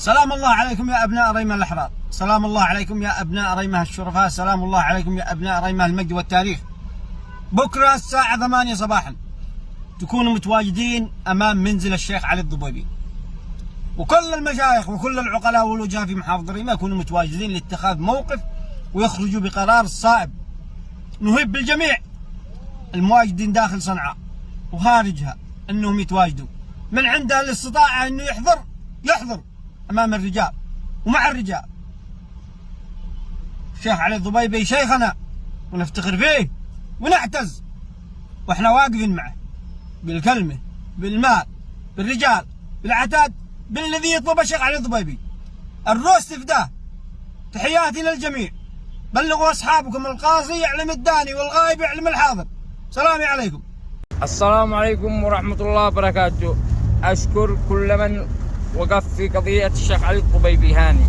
سلام الله عليكم يا أبناء ريمة الأحرار، سلام الله عليكم يا أبناء ريمة الشرفاء، سلام الله عليكم يا أبناء ريمة المجد والتاريخ. بكرة الساعة 8 صباحا تكونوا متواجدين أمام منزل الشيخ علي الضبيبي، وكل المشايخ وكل العقلاء والوجهاء في محافظة ريمة يكونوا متواجدين لاتخاذ موقف ويخرجوا بقرار صائب. نهب بالجميع المواجدين داخل صنعاء وخارجها أنهم يتواجدوا، من عنده الاستطاعة أنه يحضر أمام الرجال ومع الرجال. الشيخ علي الضبيبي شيخنا ونفتخر فيه ونعتز، وإحنا واقفين معه بالكلمة بالمال بالرجال بالعتاد بالذي يطلب الشيخ علي الضبيبي. الروس تفداه. تحياتي للجميع، بلغوا أصحابكم القاصي يعلم الداني والغايب يعلم الحاضر. سلامي عليكم. السلام عليكم ورحمة الله وبركاته. أشكر كل من وقف في قضية الشيخ علي الضبيبي هاني.